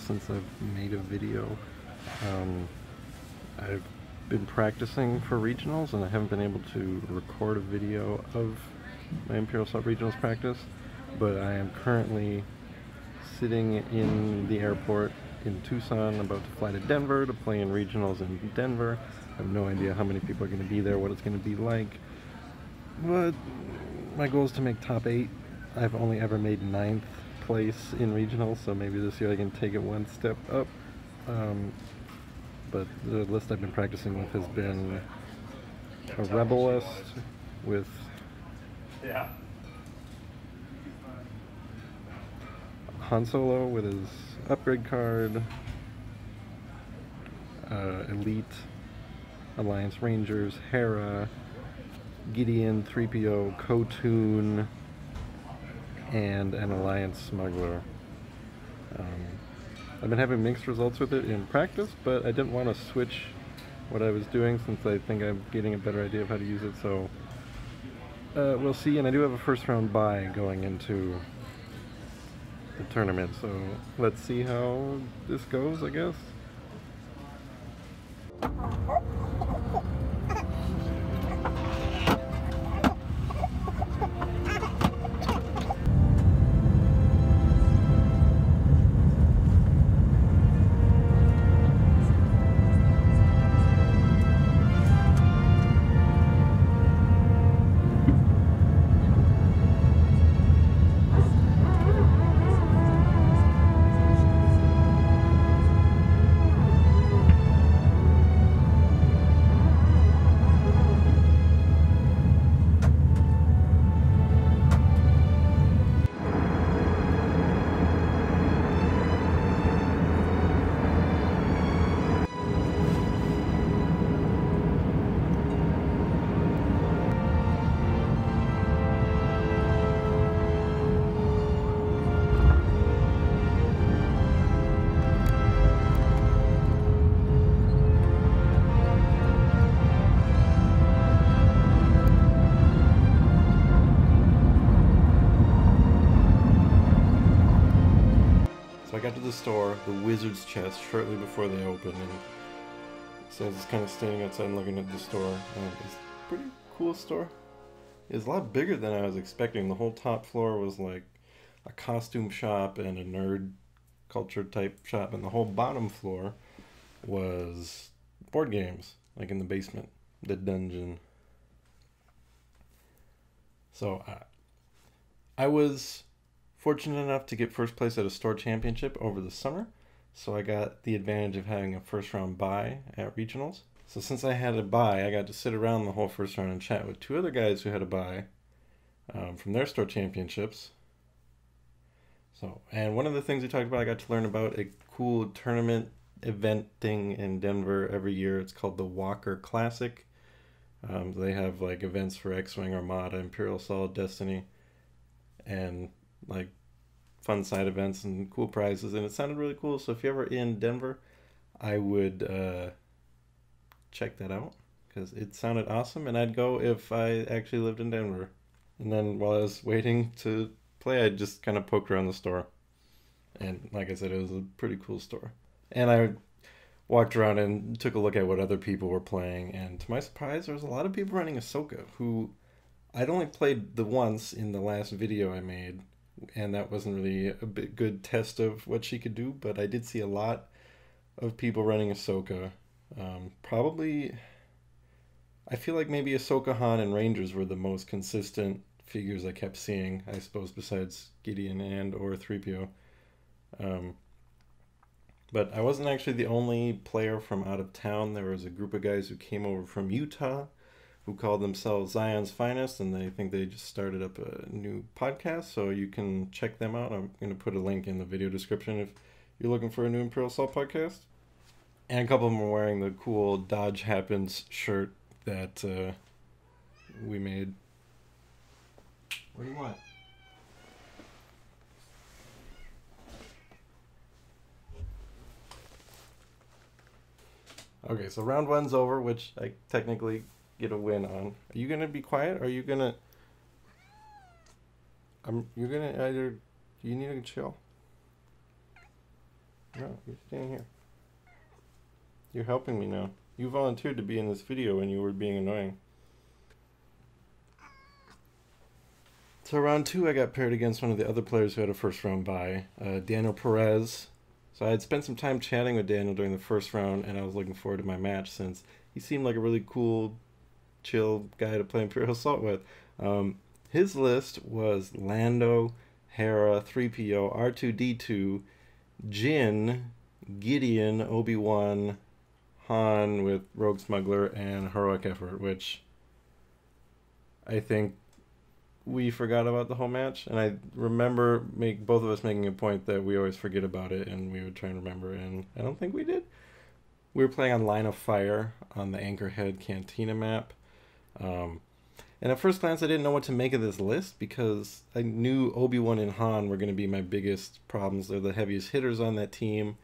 since I've made a video. I've been practicing for regionals and I haven't been able to record a video of my Imperial Sub-Regionals practice, but I am currently sitting in the airport in Tucson, about to fly to Denver to play in regionals in Denver. I have no idea how many people are going to be there, what it's going to be like, but my goal is to make top 8. I've only ever made 9th place in regionals, so maybe this year I can take it one step up. But the list I've been practicing with has been a Rebel list with Han Solo with his upgrade card, Elite, Alliance Rangers, Hera, Gideon, 3PO, Kotun, and an Alliance Smuggler. I've been having mixed results with it in practice, but I didn't want to switch what I was doing since I think I'm getting a better idea of how to use it, so we'll see. And I do have a first round bye going into the tournament, so let's see how this goes, I guess. I got to the store, the Wizard's Chest, shortly before they opened, and so I was kind of standing outside and looking at the store, and it's a pretty cool store. It's a lot bigger than I was expecting. The whole top floor was like a costume shop and a nerd culture type shop, and the whole bottom floor was board games, like in the basement, the dungeon. So I was fortunate enough to get first place at a store championship over the summer, so I got the advantage of having a first round bye at regionals. So since I had a bye, I got to sit around the whole first round and chat with 2 other guys who had a bye from their store championships. So, and one of the things we talked about, I got to learn about a cool tournament event thing in Denver every year. It's called the Walker Classic. They have like events for X-Wing, Armada, Imperial Assault, Destiny, and like fun side events and cool prizes, and it sounded really cool. So if you're ever in Denver, I would check that out because it sounded awesome, and I'd go if I actually lived in Denver. And then while I was waiting to play, I just kind of poked around the store, and like I said, it was a pretty cool store. And I walked around and took a look at what other people were playing, and to my surprise, there was a lot of people running Ahsoka who I'd only played the once in the last video I made, and that wasn't really a good test of what she could do, but I did see a lot of people running Ahsoka. Probably, I feel like maybe Ahsoka, Han, and Rangers were the most consistent figures I kept seeing, I suppose, besides Gideon and or 3PO. But I wasn't actually the only player from out of town. There was a group of guys who came over from Utah who called themselves Zion's Finest, and they think they just started up a new podcast, so you can check them out. I'm going to put a link in the video description if you're looking for a new Imperial Assault podcast. And a couple of them are wearing the cool Dodge Happens shirt that we made. What do you want? Okay, so round 1's over, which I technically get a win on. Are you gonna be quiet, or are you gonna... you're gonna either... You need to chill. No, you're standing here. You're helping me now. You volunteered to be in this video and you were being annoying. So round 2, I got paired against one of the other players who had a first round bye, Daniel Perez. So I had spent some time chatting with Daniel during the first round, and I was looking forward to my match since he seemed like a really cool, chill guy to play Imperial Assault with. His list was Lando, Hera, 3PO, R2D2, Jin, Gideon, Obi-Wan, Han with Rogue Smuggler, and Heroic Effort, which I think we forgot about the whole match. And I remember both of us making a point that we always forget about it, and we would try and remember, and I don't think we did. We were playing on Line of Fire on the Anchorhead Cantina map. And at first glance, I didn't know what to make of this list because I knew Obi-Wan and Han were going to be my biggest problems. They're the heaviest hitters on that team.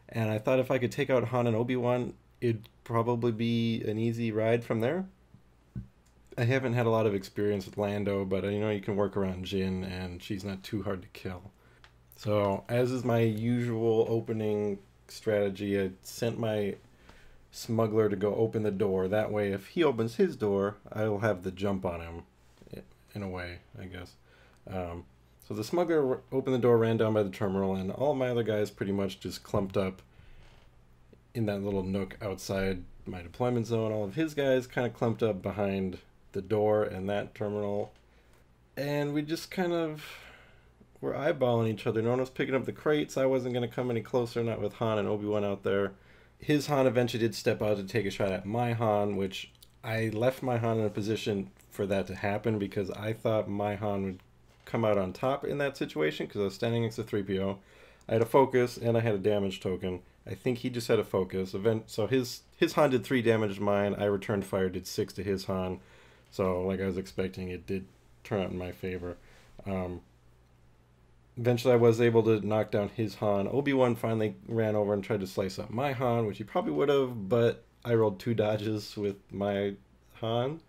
And I thought if I could take out Han and Obi-Wan, it'd probably be an easy ride from there. I haven't had a lot of experience with Lando, but you can work around Jin, and she's not too hard to kill. So, as is my usual opening strategy, I sent my smuggler to go open the door. That way, if he opens his door, I'll have the jump on him, in a way, I guess. So the smuggler opened the door, ran down by the terminal, and all my other guys pretty much just clumped up in that little nook outside my deployment zone. All of his guys kind of clumped up behind the door and that terminal. And we just kind of were eyeballing each other. No one was picking up the crates. I wasn't going to come any closer, not with Han and Obi-Wan out there. His Han eventually did step out to take a shot at my Han, which I left my Han in a position for that to happen because I thought my Han would come out on top in that situation because I was standing next to 3PO. I had a focus and I had a damage token. I think he just had a focus. So his Han did 3 damage to mine. I returned fire, did 6 to his Han. So like I was expecting, it did turn out in my favor. Eventually, I was able to knock down his Han. Obi-Wan finally ran over and tried to slice up my Han, which he probably would have, but I rolled 2 dodges with my Han.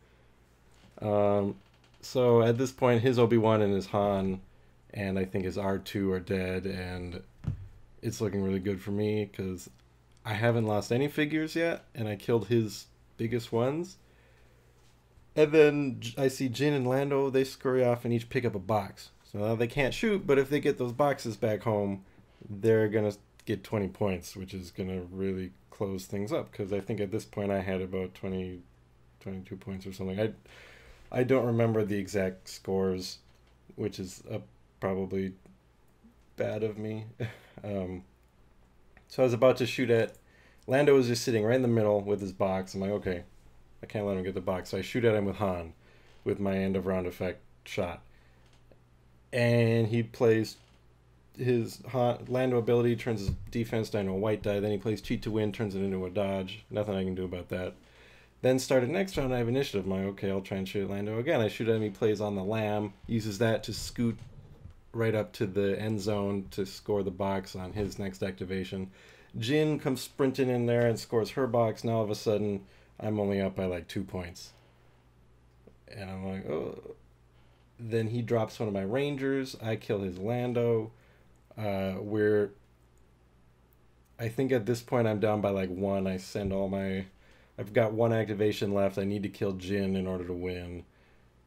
So at this point, his Obi-Wan and his Han, and I think his R2 are dead, and it's looking really good for me because I haven't lost any figures yet, and I killed his biggest ones. And then I see Jin and Lando, they scurry off and each pick up a box. So now they can't shoot, but if they get those boxes back home, they're going to get 20 points, which is going to really close things up. Because I think at this point I had about 22 points or something. I don't remember the exact scores, which is probably bad of me. So I was about to shoot at... Lando was just sitting right in the middle with his box. I'm like, okay, I can't let him get the box. So I shoot at him with Han, with my end of round effect shot. And he plays his Lando ability, turns his defense down to a white die. Then he plays cheat to win, turns it into a dodge. Nothing I can do about that. Then started next round, I have initiative. I'm like, okay, I'll try and shoot at Lando again. I shoot at him, he plays on the lamb, uses that to scoot right up to the end zone to score the box on his next activation. Jin comes sprinting in there and scores her box. Now all of a sudden, I'm only up by like 2 points. And I'm like, oh... Then he drops one of my Rangers. I kill his Lando. I think at this point I'm down by like 1. I send all my... I've got 1 activation left. I need to kill Jin in order to win.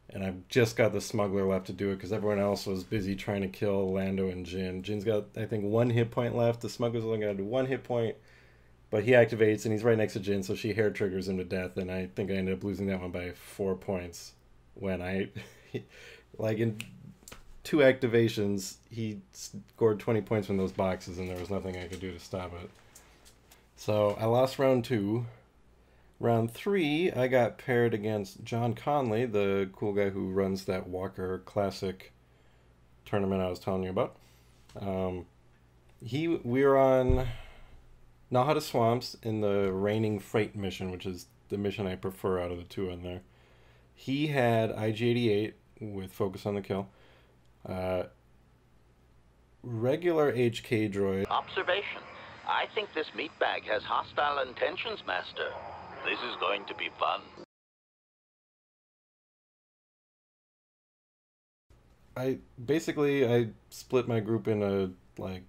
And I've just got the Smuggler left to do it because everyone else was busy trying to kill Lando and Jin. Jin's got, I think, 1 hit point left. The Smuggler's only got to do 1 hit point. But he activates and he's right next to Jin, so she hair triggers him to death. And I think I ended up losing that one by 4 points when I... Like in 2 activations, he scored 20 points from those boxes, and there was nothing I could do to stop it. So I lost round 2. Round 3, I got paired against John Conley, the cool guy who runs that Walker Classic tournament I was telling you about. We were on Nahada Swamps in the Raining Freight mission, which is the mission I prefer out of the 2 in there. He had IG-88 with focus on the kill. Regular HK droid. Observation. I think this meatbag has hostile intentions, Master. This is going to be fun. I split my group into like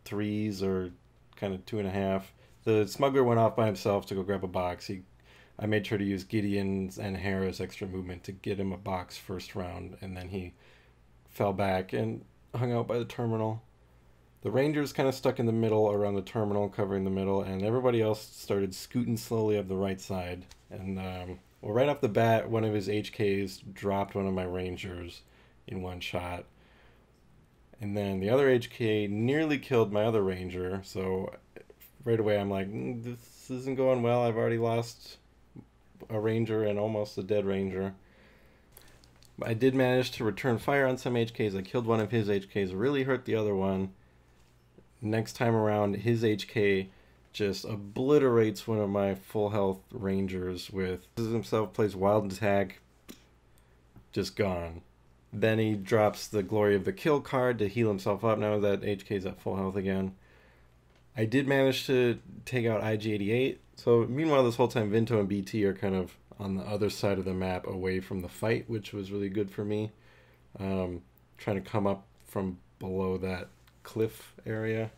3s or kind of 2.5. The smuggler went off by himself to go grab a box. I made sure to use Gideon's and Hera's extra movement to get him a box first round, and then he fell back and hung out by the terminal. The Rangers kind of stuck in the middle around the terminal, covering the middle, and everybody else started scooting slowly up the right side. And, well, right off the bat, one of his HKs dropped one of my Rangers in one shot. And then the other HK nearly killed my other Ranger, so right away I'm like, this isn't going well. I've already lost a Ranger and almost a dead Ranger. I did manage to return fire on some HKs. I killed one of his HKs, really hurt the other one. Next time around, his HK just obliterates one of my full health Rangers with himself, plays wild attack, just gone. Then he drops the Glory of the Kill card to heal himself up now that HK's at full health again. I did manage to take out IG-88. So meanwhile, this whole time, Vinto and BT are kind of on the other side of the map away from the fight, which was really good for me. Trying to come up from below that cliff area.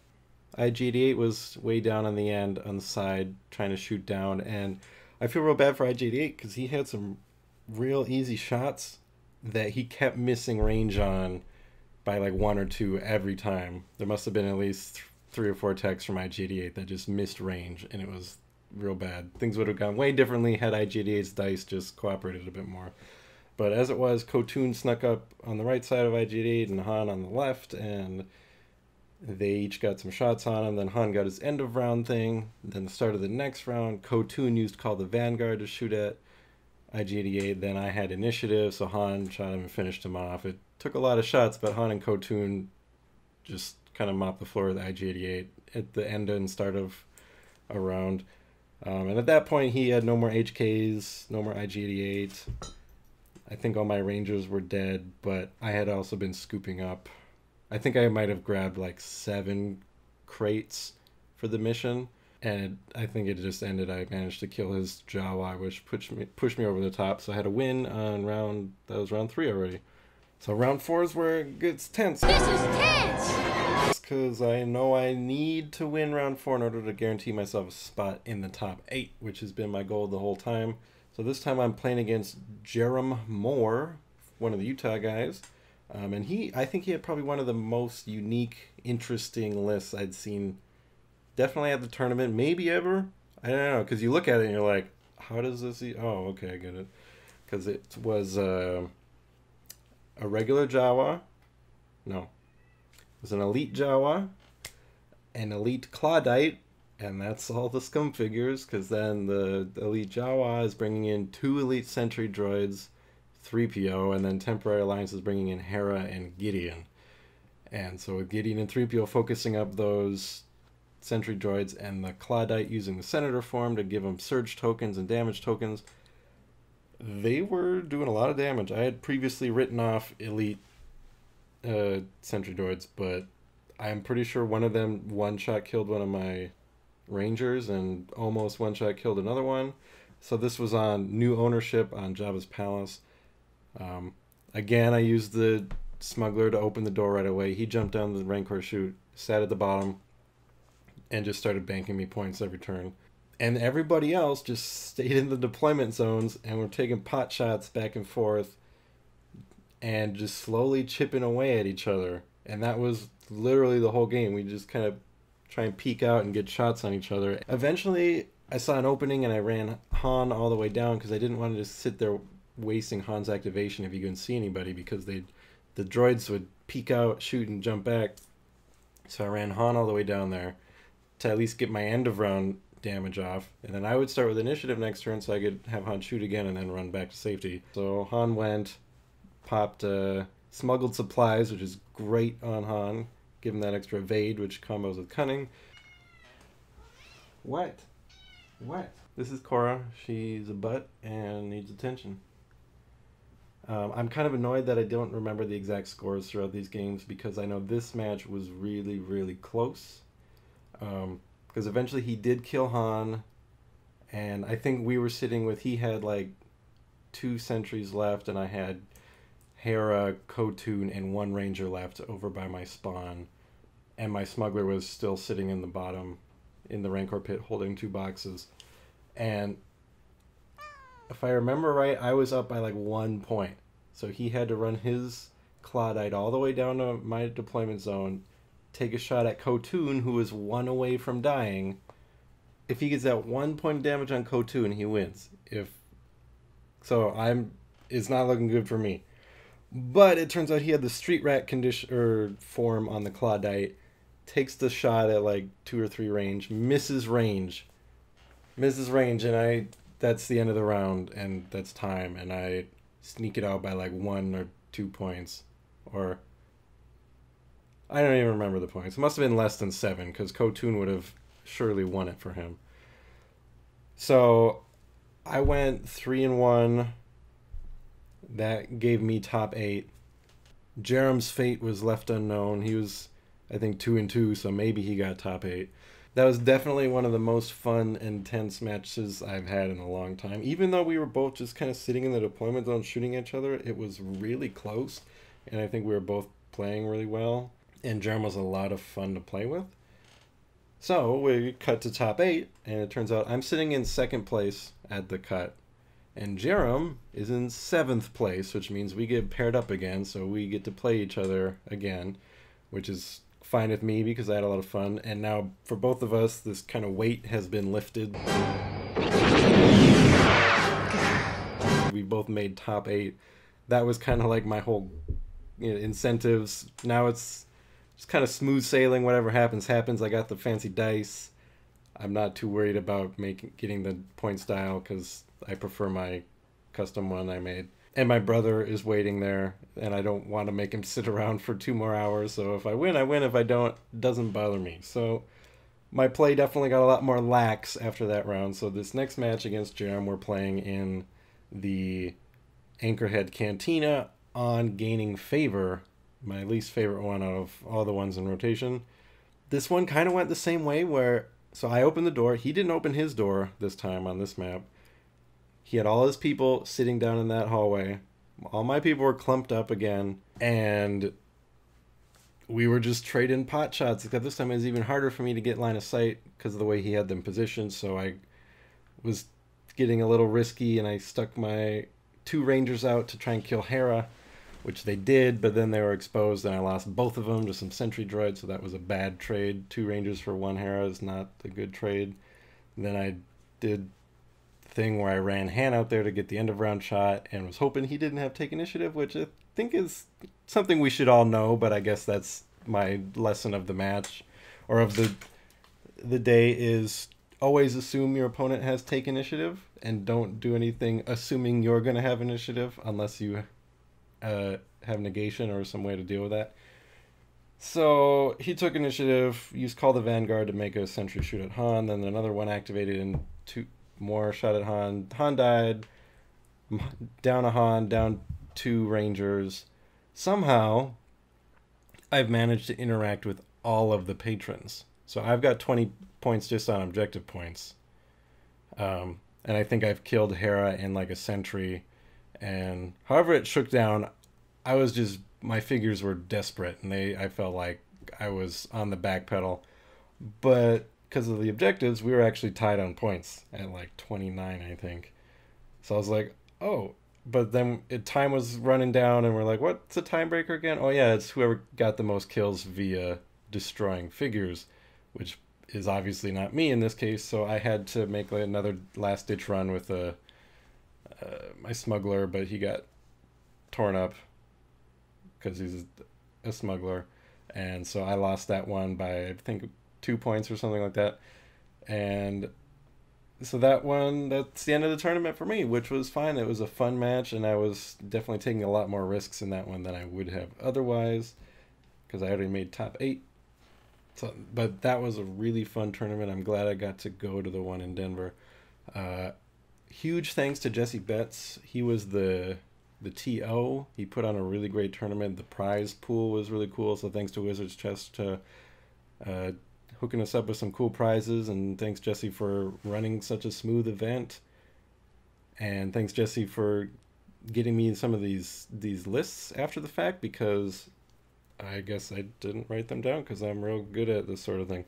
IG-88 was way down on the end on the side trying to shoot down, and I feel real bad for IG-88 because he had some real easy shots that he kept missing range on by like 1 or 2 every time. There must have been at least 3 or 4 attacks from IG-88 that just missed range, and it was real bad. Things would have gone way differently had IG-88's dice just cooperated a bit more. But as it was, Khotun snuck up on the right side of IG-88 and Han on the left, and they each got some shots on him. Then Han got his end of round thing. Then the start of the next round, Khotun used Call the Vanguard to shoot at IG-88. Then I had initiative, so Han shot him and finished him off. It took a lot of shots, but Han and Khotun just kind of mopped the floor with IG-88 at the end and start of a round. And at that point, he had no more HKs, no more IG-88. I think all my Rangers were dead, but I had also been scooping up. I think I might have grabbed like 7 crates for the mission, and I think it just ended. I managed to kill his Jawa, which pushed me over the top, so I had a win on round 3 already. So round 4 is where it gets tense. This is tense! Because I know I need to win round 4 in order to guarantee myself a spot in the top 8, which has been my goal the whole time. So this time I'm playing against Jerem Moore, one of the Utah guys. And I think he had probably one of the most unique, interesting lists I'd seen. Definitely at the tournament, maybe ever. I don't know, because you look at it and you're like, how does this... Oh, okay, I get it. Because it was a regular Jawa. No. It was an elite Jawa, an elite Claudite, and that's all the scum figures, because then the elite Jawa is bringing in 2 elite sentry droids, 3PO, and then Temporary Alliance is bringing in Hera and Gideon. And so with Gideon and 3PO focusing up those sentry droids, and the Claudite using the Senator form to give them surge tokens and damage tokens, they were doing a lot of damage. I had previously written off elite sentry droids, but I'm pretty sure one of them one-shot killed one of my Rangers and almost one-shot killed another one. So this was on new ownership on Jabba's Palace. Again, I used the smuggler to open the door right away. He jumped down the Rancor chute, sat at the bottom, and just started banking me points every turn. And everybody else just stayed in the deployment zones and were taking pot shots back and forth and just slowly chipping away at each other. And that was literally the whole game. We just kind of try and peek out and get shots on each other. Eventually, I saw an opening and I ran Han all the way down because I didn't want to just sit there wasting Han's activation if you couldn't see anybody, because the droids would peek out, shoot, and jump back. So I ran Han all the way down there to at least get my end of round damage off, and then I would start with initiative next turn so I could have Han shoot again and then run back to safety. So Han went, popped smuggled supplies, which is great on Han, give him that extra evade, which combos with cunning. What? This is Cora. She's a butt and needs attention. I'm kind of annoyed that I don't remember the exact scores throughout these games, because I know this match was really, really close. Because eventually he did kill Han, and I think we were sitting with, he had like 2 sentries left, and I had Hera, Khotun, and 1 Ranger left over by my spawn, and my smuggler was still sitting in the bottom in the Rancor pit holding 2 boxes. And if I remember right, I was up by like 1 point. So he had to run his Claudite all the way down to my deployment zone, take a shot at Kotun, who was 1 away from dying. If he gets that 1 point of damage on Kotun, he wins. It's not looking good for me. But it turns out he had the street rat condition or form on the Claudite, takes the shot at like 2 or 3 range, misses range, and that's the end of the round, and that's time, and I sneak it out by like 1 or 2 points, or I don't even remember the points. It must have been less than 7, because Kotun would have surely won it for him. So I went 3-1. That gave me top 8. Jerem's fate was left unknown. He was, I think, 2-2, so maybe he got top 8. That was definitely one of the most fun, intense matches I've had in a long time. Even though we were both just kind of sitting in the deployment zone shooting each other, it was really close, and I think we were both playing really well, and Jerem was a lot of fun to play with. So we cut to top 8, and it turns out I'm sitting in 2nd place at the cut, and Jerem is in 7th place, which means we get paired up again, so we get to play each other again, which is fine with me because I had a lot of fun. And now for both of us, this kind of weight has been lifted. We both made top 8. That was kind of like my whole incentives. Now it's just kind of smooth sailing. Whatever happens, happens. I got the fancy dice. I'm not too worried about getting the point style because I prefer my custom one I made. And my brother is waiting there, and I don't want to make him sit around for 2 more hours. So if I win, I win. If I don't, it doesn't bother me. So my play definitely got a lot more lax after that round. So this next match against Jerem, we're playing in the Anchorhead Cantina on Gaining Favor, my least favorite one out of all the ones in rotation. This one kind of went the same way so I opened the door. He didn't open his door this time on this map. He had all his people sitting down in that hallway. All my people were clumped up again, and we were just trading pot shots, except this time it was even harder for me to get line of sight because of the way he had them positioned, so I was getting a little risky, and I stuck my 2 rangers out to try and kill Hera, which they did, but then they were exposed, and I lost both of them to some sentry droids, so that was a bad trade. 2 rangers for 1 Hera is not a good trade. And then I did thing where I ran Han out there to get the end of round shot and was hoping he didn't have take initiative, which I think is something we should all know, but I guess that's my lesson of the match or of the day is always assume your opponent has take initiative and don't do anything assuming you're going to have initiative unless you have negation or some way to deal with that. So he took initiative, used Call the Vanguard to make a sentry shoot at Han, then another one activated and 2 more shot at Han. Han died. Down a Han, down 2 Rangers. Somehow, I've managed to interact with all of the patrons. So I've got 20 points just on objective points. And I think I've killed Hera in like a sentry. And however it shook down, my figures were desperate. And I felt like I was on the back pedal. But because of the objectives, we were actually tied on points at like 29, I think. So I was like, oh, but then time was running down and we're like, what's the tiebreaker again? Oh yeah, it's whoever got the most kills via destroying figures, which is obviously not me in this case. So I had to make like another last ditch run with my smuggler, but he got torn up because he's a smuggler. And so I lost that one by, I think, 2 points or something like that. And so that's the end of the tournament for me, which was fine. It was a fun match, and I was definitely taking a lot more risks in that one than I would have otherwise because I already made top 8. So, but that was a really fun tournament. I'm glad I got to go to the one in Denver. Huge thanks to Jesse Betts. He was the TO. He put on a really great tournament. The prize pool was really cool, so thanks to Wizard's Chest to hooking us up with some cool prizes, and thanks Jesse for running such a smooth event, and thanks Jesse for getting me some of these lists after the fact, because I guess I didn't write them down because I'm real good at this sort of thing.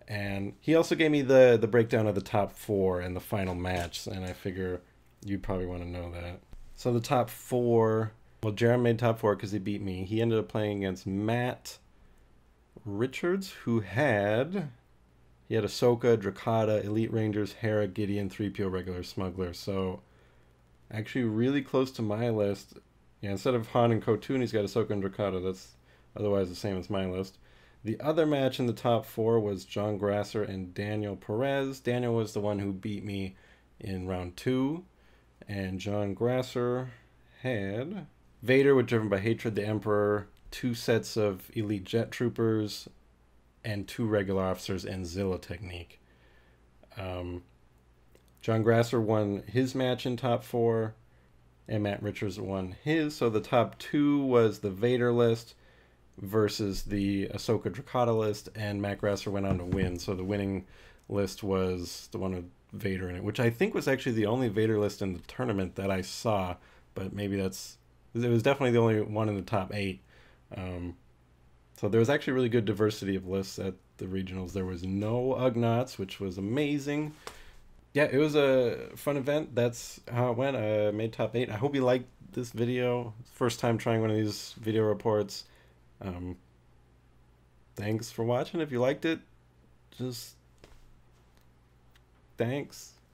And he also gave me the breakdown of the top 4 and the final match, and I figure you'd probably want to know that. So the top 4, well, Jerem made top 4 because he beat me. He ended up playing against Matt Richards, who had Ahsoka, Drakata, Elite Rangers, Hera, Gideon, 3PO, regular Smuggler. So actually really close to my list. Yeah, instead of Han and Kotun, he's got Ahsoka and Drakata. That's otherwise the same as my list. The other match in the top 4 was John Grasser and Daniel Perez. Daniel was the one who beat me in round 2. And John Grasser had Vader with Driven by Hatred, the Emperor, 2 sets of Elite Jet Troopers, and 2 regular officers and Zilla Technique. John Grasser won his match in top 4, and Matt Richards won his. So the top 2 was the Vader list versus the Ahsoka Drakata list, and Matt Grasser went on to win. So the winning list was the one with Vader in it, which I think was actually the only Vader list in the tournament that I saw, but maybe it was definitely the only one in the top 8. So there was actually really good diversity of lists at the regionals. There was no Ugnaughts, which was amazing. Yeah, it was a fun event. That's how it went. I made top 8. I hope you liked this video. First time trying one of these video reports. Thanks for watching. If you liked it, just thanks.